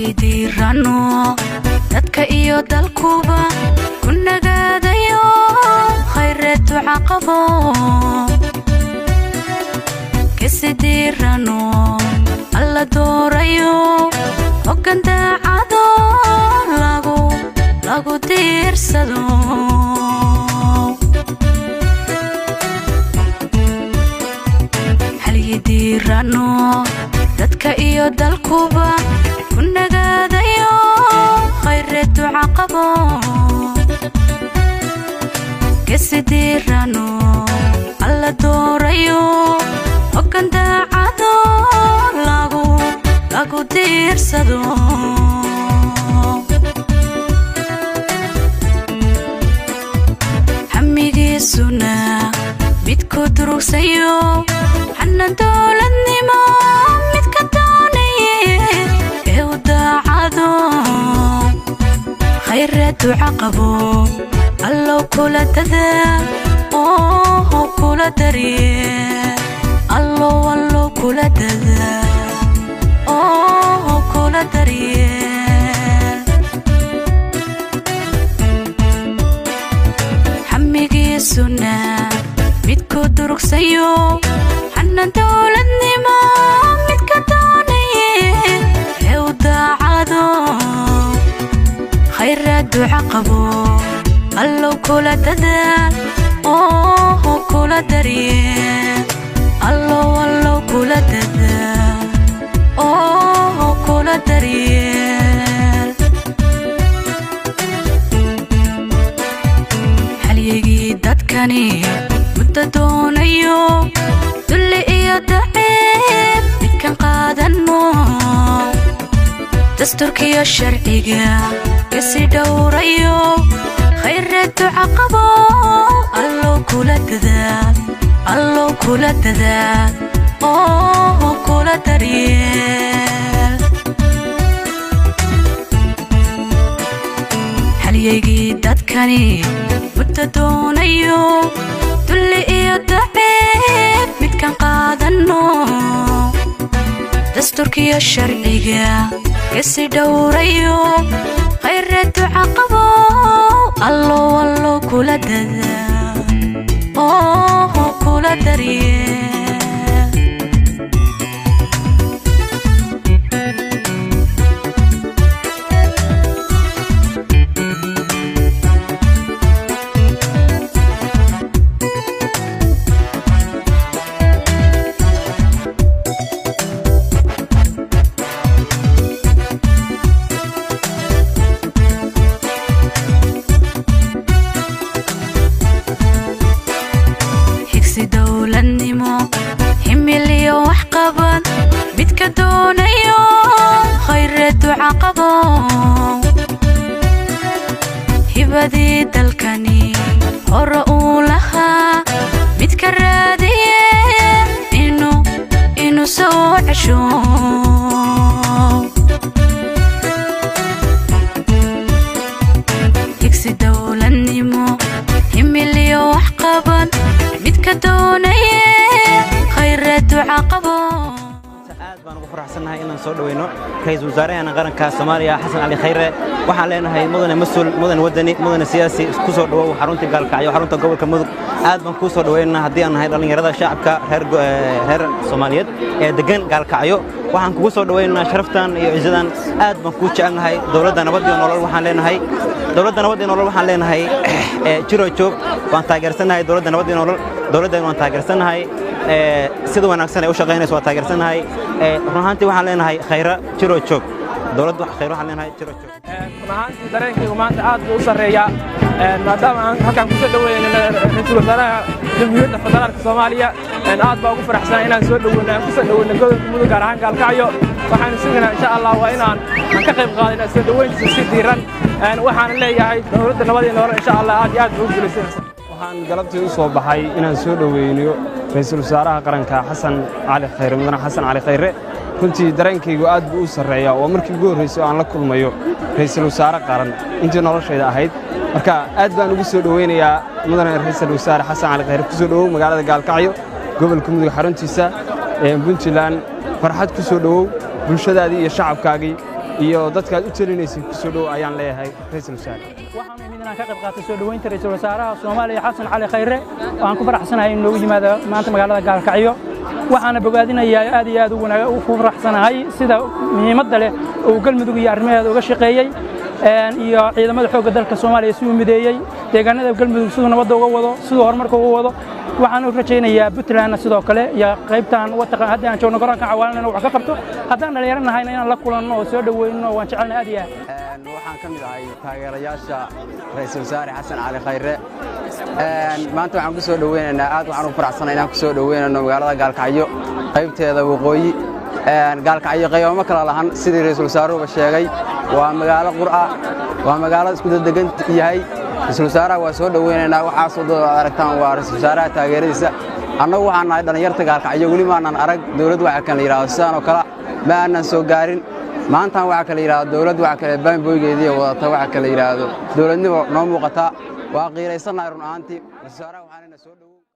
halyidiirano dadka iyo dalkuba ku nagaadayo khayreetu caqabo kasidiirano alla doorayo hoggaan daacado lagu diirsado halyidiirano dadka iyo dalkuba ku nagaadayo khayreetu caqabo kasidiirano alla doorayo hoggaan daacado lagu diirsado hamigiisuna midku durugsayo xana dowladnimo midka doonaye ee u daacado khayreetu caqabo allow kula dadaal oo kula darye allow kula dadaal oo kula darye hamigiisuna midku durugsayo xana dowladnimo midka doonaye ee u daacado khayreetu caqabo allow kula dadaal oo kula darye allow kula dadaal oo kula darye halyigii dadkani muddo doonayo dulli iyo daciib midkan qaadano dastuurkiyo sharciga kasi dhowrayo khayreetu caqabo allow kula dadaal oo kula daryeel halyigii dadkani muddo doonayo dulli iyo daciib midkan qaadano dastuurkiyo sharciga kasi dhowrayo khayreetu caqabo allow kula dadaal oo kula daryeel dowladnimo himiliyo wax qabad midka doonayo khayreetu caqabo hibadii dalkani hore uu lahaa midka raadiye inuu soo cesho higsi dowladnimo himiliyo wax qabad midka doonaye khayreetu caqabo aad baan ugu faraxsanahay inaan soo dhaweyno ra'iisul wasaaraha qaranka Soomaaliya Xasan Ali Khayre waxaan leenahay mudane mas'uul mudane wadani mudane siyaasi isku soo dhawow xarunta gaalkacyo xarunta gobolka Mudug aad baan ku soo dhaweynaa haddii aan nahay dhalinyarada shacabka reer Soomaaliyeed ee degan gaalkacyo waxaan kugu soo dhaweynaa sharaftan iyo ciidadan aad baan ku jecelahay dawladda nabad iyo nolol waxaan leenahay jiro joog waan taageersanahay dawladda nabad iyo nolol dawladdan waan taageersanahay sida wanaagsan ay u shaqeynayso waan taageersanahay ruuxantii waxaan leenahay khayra jiro joog dawladdu khayr waxaan leenahay jiro joog ruuxantii dareenkaygu maanta aad buu u sareeyaa maadaama aan halkaan ku soo dhaweeyay ra'iisul wasaaraha jamhuuriyadda federaalka Soomaaliya aad baan ugu faraxsanahay inaan soo dhaweyno gobolka Mudug gaar ahaan gaalkacyo waxaan sugnaa insha Allah waa inaan ka qayb qaadano soo dhaweyntiisa si diiran waxaan leeyahay dawladda nabad iyo nolol insha Allah aad u guulaysanaysaa waxaan galabtii u soo baxay inaan soo dhaweyno ra'iisul wasaaraha qaranka Xasan Ali Khayre mudane Xasan Ali Khayre runtii dareenkaygu aad buu u sareeyaa oo markii ugu horeysay aan la kulmayo ra'iisul wasaare qaran intii noloshayda ahayd marka aad baan ugu soo dhaweynayaa mudane ra'iisul wasaare Xasan Ali Khayre ku soo dhawow magaalada gaalkacyo gobolka Mudug xaruntiisa Puntland farxad ku soo dhawow bulshadaadii iyo shacabkaagii iyo dadka aad u talinaysid ku soo dhow ayaan leeyahay ra'iisul wasaare. waxaan imid inaan ka qayb qaatay soo dhoweynta ra'iisul wasaaraha Soomaaliya Xasan Cali Khayre waan ku faraxsanahay in loo yimaado maanta magaalada Gaalkacyo waxaana bogaadinayaa aad iyo aad ugu faraxsanahay sida muhiimadda leh oo galmudug iyo arrimaheeda uga shaqeeyay iyo ciidamada xoogga dalka Soomaaliya si uu mideeyay deegaanada galmudug sidoo nabadda uga wado sidoo horumarka uga wado waxaan u rajaynayaa Puntland sidoo kale iyo qaybtan waddanka hadda aan joogno garoonka Cawaalana wax ka qabto haddaan dhalinyaranahay inaan la kulanno oo soo dhaweyno waan jecelnahay aad iyo aad waxaan ka mid ahay taageerayaasha ra'iisul wasaare Xasan Cali Khayre maanta waxaan ku soo dhaweynaynaa aad waxaan u faraxsanahay inaan ku soo dhaweynayno magaalada Gaalkacyo qaybteeda waqooyi Gaalkacyo qaybo kala lahan sidii ra'iisul wasaaruhu sheegay waa magaalo qur'a waa magaalo isku degan yahay ra'iisul wasaaraha waa soo dhaweynaynaa waxa soo dooda aragtaan waa ra'iisul wasaaraha taageeradiisa annagu waxaan nahay dhalinyarta Gaalkacyo wali ma aanan arag dawladdu waxa kan yiraahdo sidaan oo kale ma aanan soo gaarin maanta waxa kale yiraahdo dawladdu waxa kale baanboygeedii wadata waxa kale yiraahdo dawladnimo noo muuqata waa qiireysanahay run ahaantii ra'iisul wasaaraha waxaan soo dhaw